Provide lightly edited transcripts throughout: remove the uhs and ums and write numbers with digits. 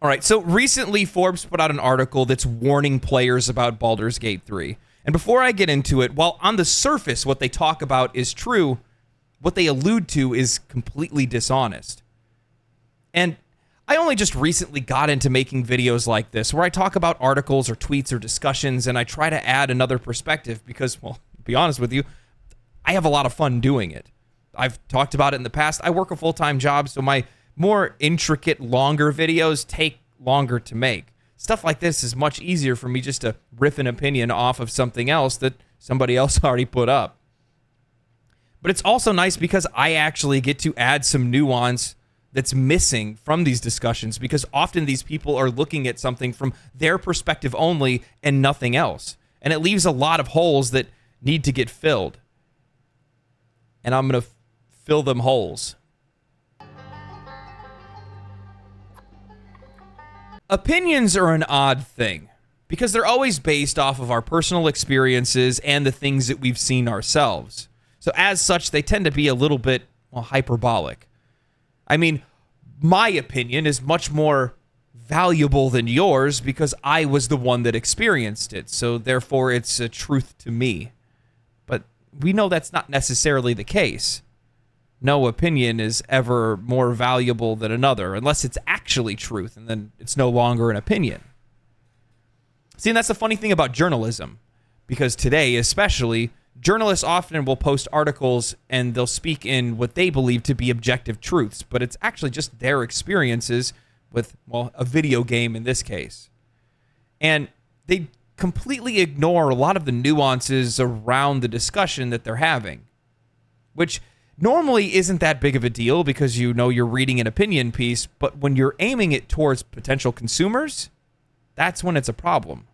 All right, so recently Forbes put out an article that's warning players about Baldur's Gate 3. And before I get into it, while on the surface what they talk about is true, what they allude to is completely dishonest. And I only just recently got into making videos like this, where I talk about articles or tweets or discussions, and I try to add another perspective because, well, to be honest with you, I have a lot of fun doing it. I've talked about it in the past. I work a full-time job, so my more intricate, longer videos take longer to make. Stuff like this is much easier for me just to riff an opinion off of something else that somebody else already put up. But it's also nice because I actually get to add some nuance that's missing from these discussions, because often these people are looking at something from their perspective only and nothing else. And it leaves a lot of holes that need to get filled. And I'm going to fill them holes. Opinions are an odd thing because they're always based off of our personal experiences and the things that we've seen ourselves. So as such, they tend to be a little bit, well, hyperbolic. I mean, my opinion is much more valuable than yours because I was the one that experienced it. So therefore, it's a truth to me. But we know that's not necessarily the case. No opinion is ever more valuable than another unless it's actually truth, and then it's no longer an opinion. See, and that's the funny thing about journalism, because today, especially, journalists often will post articles and they'll speak in what they believe to be objective truths, but it's actually just their experiences with, well, a video game in this case. And they completely ignore a lot of the nuances around the discussion that they're having, which normally isn't that big of a deal because you know you're reading an opinion piece, but when you're aiming it towards potential consumers, that's when it's a problem.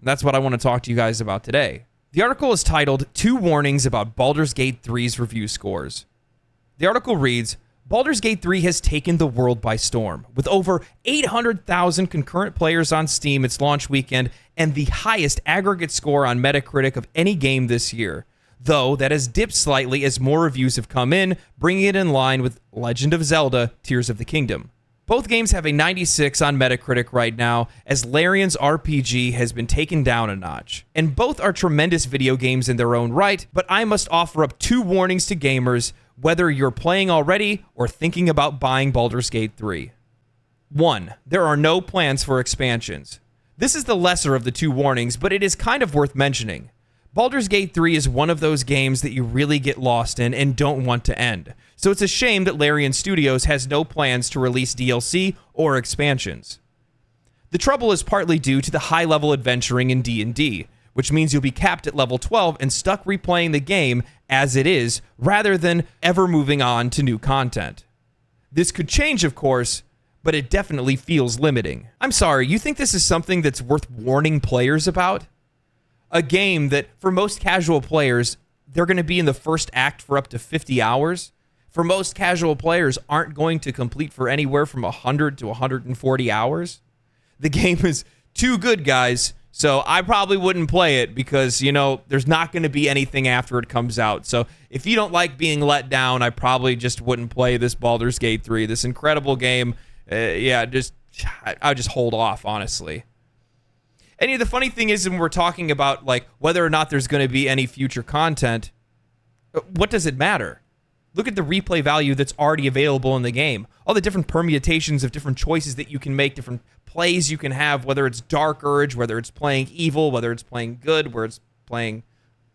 That's what I want to talk to you guys about today. The article is titled, 2 Warnings About Baldur's Gate 3's Review Scores. The article reads, Baldur's Gate 3 has taken the world by storm, with over 800,000 concurrent players on Steam its launch weekend and the highest aggregate score on Metacritic of any game this year. Though that has dipped slightly as more reviews have come in, bringing it in line with Legend of Zelda, Tears of the Kingdom. Both games have a 96 on Metacritic right now, as Larian's RPG has been taken down a notch. And both are tremendous video games in their own right, but I must offer up 2 warnings to gamers, whether you're playing already or thinking about buying Baldur's Gate 3. 1. There are no plans for expansions. This is the lesser of the 2 warnings, but it is kind of worth mentioning. Baldur's Gate 3 is one of those games that you really get lost in and don't want to end. So it's a shame that Larian Studios has no plans to release DLC or expansions. The trouble is partly due to the high-level adventuring in D&D, which means you'll be capped at level 12 and stuck replaying the game as it is, rather than ever moving on to new content. This could change, of course, but it definitely feels limiting. I'm sorry, you think this is something that's worth warning players about? A game that, for most casual players, they're going to be in the first act for up to 50 hours. For most casual players, aren't going to complete for anywhere from 100 to 140 hours. The game is too good, guys, so I probably wouldn't play it because, you know, there's not going to be anything after it comes out. So if you don't like being let down, I probably just wouldn't play this Baldur's Gate 3, this incredible game. I would just hold off, honestly. And the funny thing is, when we're talking about like whether or not there's going to be any future content, what does it matter? Look at the replay value that's already available in the game. All the different permutations of different choices that you can make, different plays you can have, whether it's Dark Urge, whether it's playing evil, whether it's playing good, where it's playing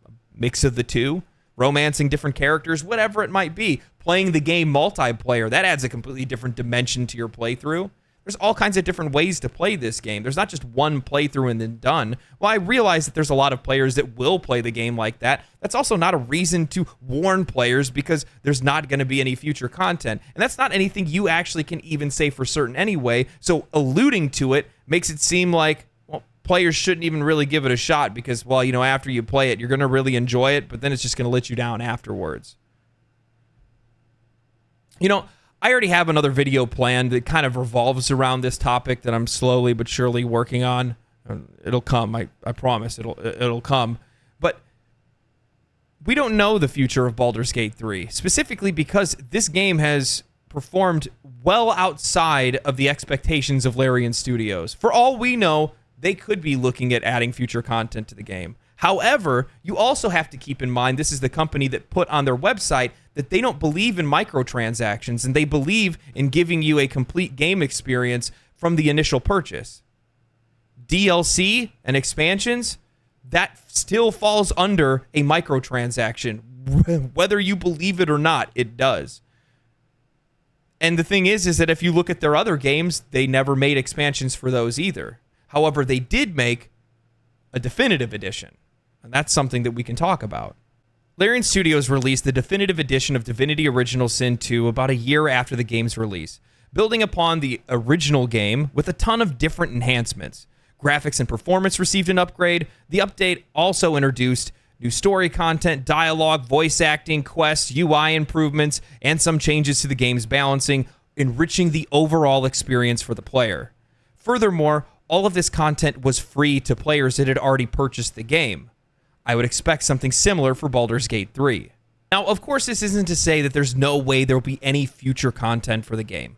a mix of the two, romancing different characters, whatever it might be. Playing the game multiplayer, that adds a completely different dimension to your playthrough. There's all kinds of different ways to play this game. There's not just one playthrough and then done. Well, I realize that there's a lot of players that will play the game like that. That's also not a reason to warn players because there's not going to be any future content. And that's not anything you actually can even say for certain anyway. So alluding to it makes it seem like, well, players shouldn't even really give it a shot because, well, you know, after you play it, you're going to really enjoy it, but then it's just going to let you down afterwards. You know, I already have another video planned that kind of revolves around this topic that I'm slowly but surely working on. It'll come, I promise. It'll come. But we don't know the future of Baldur's Gate 3, specifically because this game has performed well outside of the expectations of Larian Studios. For all we know, they could be looking at adding future content to the game. However, you also have to keep in mind this is the company that put on their website that they don't believe in microtransactions, and they believe in giving you a complete game experience from the initial purchase. DLC and expansions, that still falls under a microtransaction. Whether you believe it or not, it does. And the thing is that if you look at their other games, they never made expansions for those either. However, they did make a definitive edition. And that's something that we can talk about. Larian Studios released the definitive edition of Divinity Original Sin 2 about a year after the game's release, building upon the original game with a ton of different enhancements. Graphics and performance received an upgrade. The update also introduced new story content, dialogue, voice acting, quests, UI improvements, and some changes to the game's balancing, enriching the overall experience for the player. Furthermore, all of this content was free to players that had already purchased the game. I would expect something similar for Baldur's Gate 3. Now, of course, this isn't to say that there's no way there will be any future content for the game.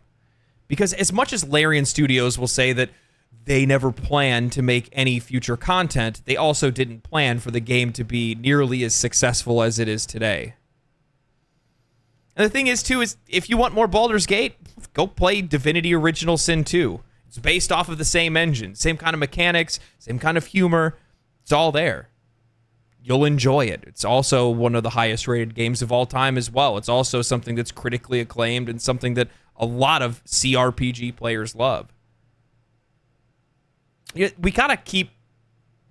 Because as much as Larian Studios will say that they never planned to make any future content, they also didn't plan for the game to be nearly as successful as it is today. And the thing is, too, is if you want more Baldur's Gate, go play Divinity Original Sin 2. It's based off of the same engine, same kind of mechanics, same kind of humor. It's all there. You'll enjoy it. It's also one of the highest rated games of all time as well. It's also something that's critically acclaimed and something that a lot of CRPG players love. We gotta keep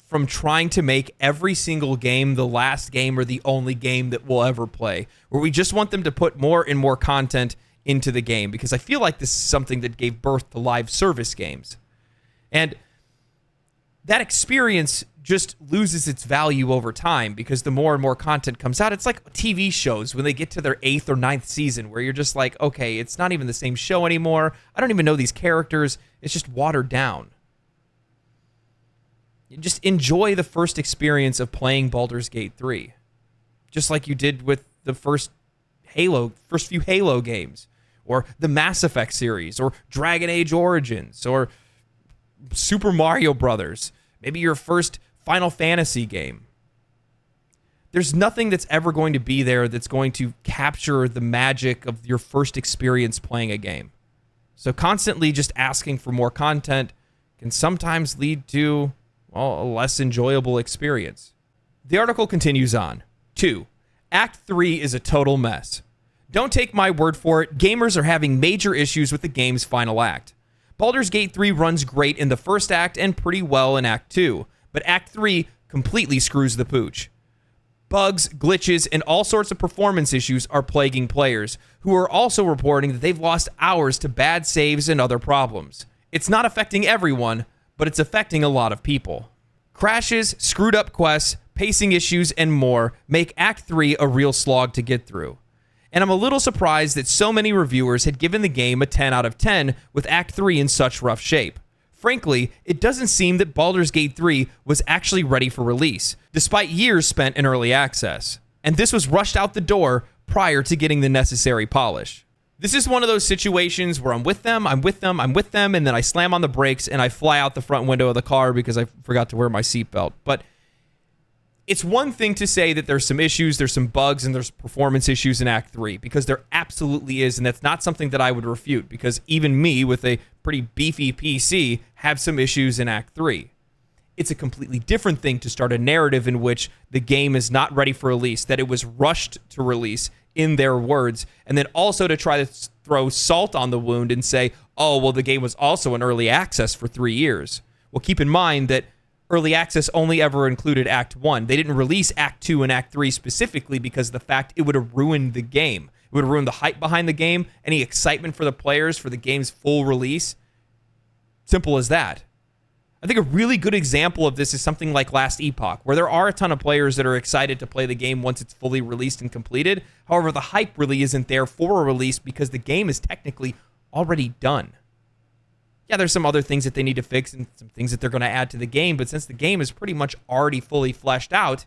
from trying to make every single game the last game or the only game that we'll ever play, where we just want them to put more and more content into the game, because I feel like this is something that gave birth to live service games. And that experience just loses its value over time, because the more and more content comes out, it's like TV shows when they get to their 8th or 9th season, where you're just like, okay, it's not even the same show anymore. I don't even know these characters. It's just watered down. Just enjoy the first experience of playing Baldur's Gate 3. Just like you did with the first few Halo games, or the Mass Effect series, or Dragon Age Origins, or Super Mario Brothers, maybe your first Final Fantasy game. There's nothing that's ever going to be there that's going to capture the magic of your first experience playing a game. So constantly just asking for more content can sometimes lead to, well, a less enjoyable experience. The article continues on. 2. Act 3 is a total mess. Don't take my word for it, gamers are having major issues with the game's final act. Baldur's Gate 3 runs great in the first act and pretty well in Act 2, but Act 3 completely screws the pooch. Bugs, glitches, and all sorts of performance issues are plaguing players, who are also reporting that they've lost hours to bad saves and other problems. It's not affecting everyone, but it's affecting a lot of people. Crashes, screwed up quests, pacing issues, and more make Act 3 a real slog to get through. And I'm a little surprised that so many reviewers had given the game a 10 out of 10 with Act 3 in such rough shape. Frankly, it doesn't seem that Baldur's Gate 3 was actually ready for release, despite years spent in early access. And this was rushed out the door prior to getting the necessary polish. This is one of those situations where I'm with them, and then I slam on the brakes and I fly out the front window of the car because I forgot to wear my seatbelt. But it's one thing to say that there's some issues, there's some bugs, and there's performance issues in Act 3, because there absolutely is, and that's not something that I would refute, because even me, with a pretty beefy PC, have some issues in Act 3. It's a completely different thing to start a narrative in which the game is not ready for release, that it was rushed to release, in their words, and then also to try to throw salt on the wound and say, oh, well, the game was also in early access for 3 years. Well, keep in mind that early access only ever included Act 1. They didn't release Act 2 and Act 3 specifically because of the fact it would have ruined the game. It would have ruined the hype behind the game, any excitement for the players for the game's full release. Simple as that. I think a really good example of this is something like Last Epoch, where there are a ton of players that are excited to play the game once it's fully released and completed. However, the hype really isn't there for a release because the game is technically already done. Yeah, there's some other things that they need to fix and some things that they're going to add to the game, but since the game is pretty much already fully fleshed out,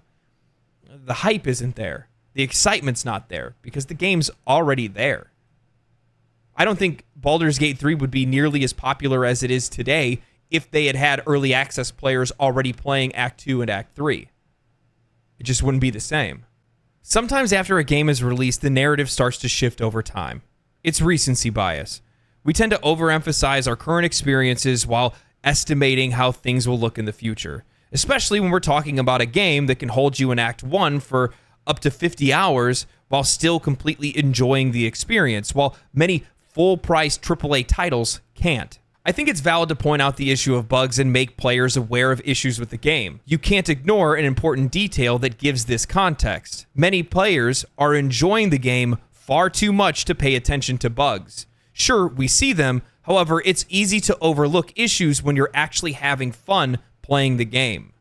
the hype isn't there. The excitement's not there because the game's already there. I don't think Baldur's Gate 3 would be nearly as popular as it is today if they had had early access players already playing Act 2 and Act 3. It just wouldn't be the same. Sometimes after a game is released, the narrative starts to shift over time. It's recency bias. We tend to overemphasize our current experiences while estimating how things will look in the future, especially when we're talking about a game that can hold you in Act 1 for up to 50 hours while still completely enjoying the experience, while many full-price AAA titles can't. I think it's valid to point out the issue of bugs and make players aware of issues with the game. You can't ignore an important detail that gives this context. Many players are enjoying the game far too much to pay attention to bugs. Sure, we see them, however, it's easy to overlook issues when you're actually having fun playing the game.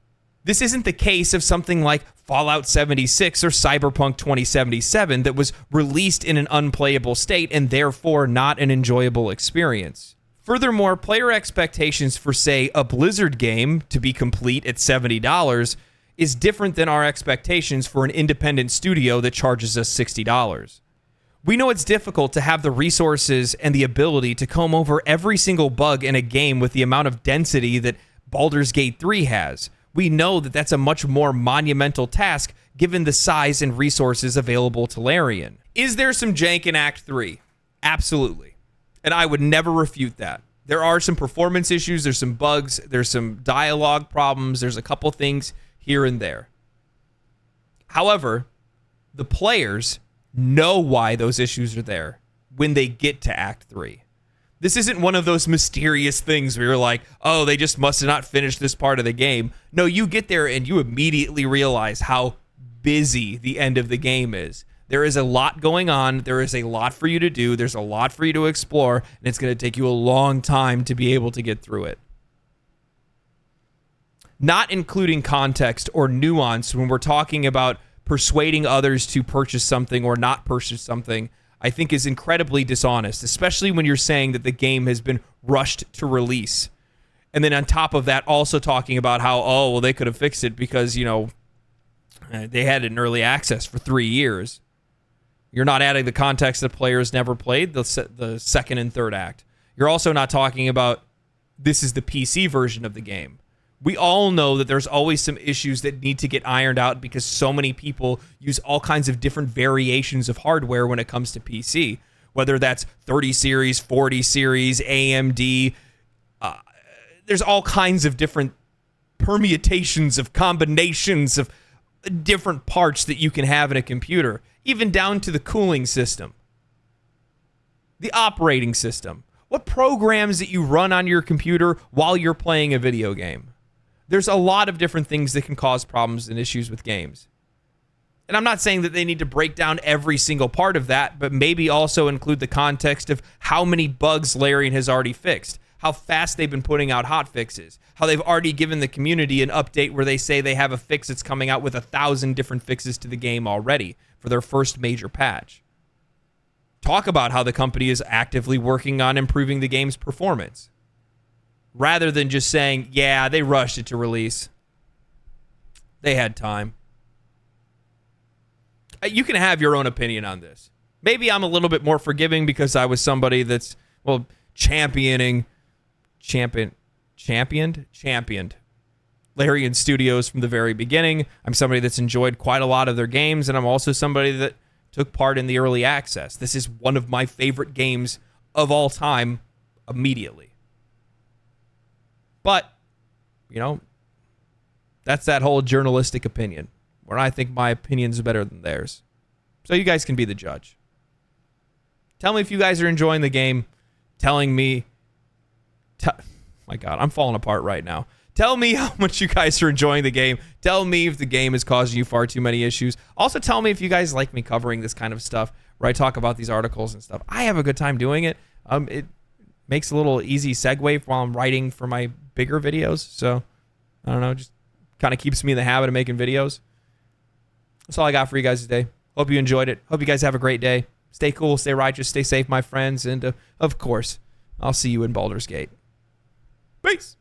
This isn't the case of something like Fallout 76 or Cyberpunk 2077 that was released in an unplayable state and therefore not an enjoyable experience. Furthermore, player expectations for, say, a Blizzard game to be complete at $70 is different than our expectations for an independent studio that charges us $60. We know it's difficult to have the resources and the ability to comb over every single bug in a game with the amount of density that Baldur's Gate 3 has. We know that that's a much more monumental task given the size and resources available to Larian. Is there some jank in Act 3? Absolutely. And I would never refute that. There are some performance issues, there's some bugs, there's some dialogue problems, there's a couple things here and there. However, the players know why those issues are there when they get to Act 3. This isn't one of those mysterious things where you're like, oh, they just must have not finished this part of the game. No, you get there and you immediately realize how busy the end of the game is. There is a lot going on. There is a lot for you to do. There's a lot for you to explore, and it's going to take you a long time to be able to get through it. Not including context or nuance when we're talking about persuading others to purchase something or not purchase something, I think is incredibly dishonest, especially when you're saying that the game has been rushed to release. And then on top of that, also talking about how, oh, well, they could have fixed it because, you know, they had it in early access for 3 years. You're not adding the context that players never played, the second and third act. You're also not talking about this is the PC version of the game. We all know that there's always some issues that need to get ironed out because so many people use all kinds of different variations of hardware when it comes to PC, whether that's 30 series, 40 series, AMD. There's all kinds of different permutations of combinations of different parts that you can have in a computer, even down to the cooling system, the operating system, what programs that you run on your computer while you're playing a video game. There's a lot of different things that can cause problems and issues with games. And I'm not saying that they need to break down every single part of that, but maybe also include the context of how many bugs Larian has already fixed, how fast they've been putting out hot fixes, how they've already given the community an update where they say they have a fix that's coming out with 1,000 different fixes to the game already for their first major patch. Talk about how the company is actively working on improving the game's performance, rather than just saying, yeah, they rushed it to release. They had time. You can have your own opinion on this. Maybe I'm a little bit more forgiving because I was somebody that's, well, championed Larian Studios from the very beginning. I'm somebody that's enjoyed quite a lot of their games, and I'm also somebody that took part in the early access. This is one of my favorite games of all time immediately. But, you know, that's that whole journalistic opinion, where I think my opinion's better than theirs. So you guys can be the judge. Tell me if you guys are enjoying the game. Telling me... my God, I'm falling apart right now. Tell me how much you guys are enjoying the game. Tell me if the game is causing you far too many issues. Also, tell me if you guys like me covering this kind of stuff, where I talk about these articles and stuff. I have a good time doing it. It makes a little easy segue while I'm writing for my bigger videos. So, I don't know, just kind of keeps me in the habit of making videos. That's all I got for you guys today. Hope you enjoyed it. Hope you guys have a great day. Stay cool, stay righteous, stay safe, my friends. And, of course, I'll see you in Baldur's Gate. Peace.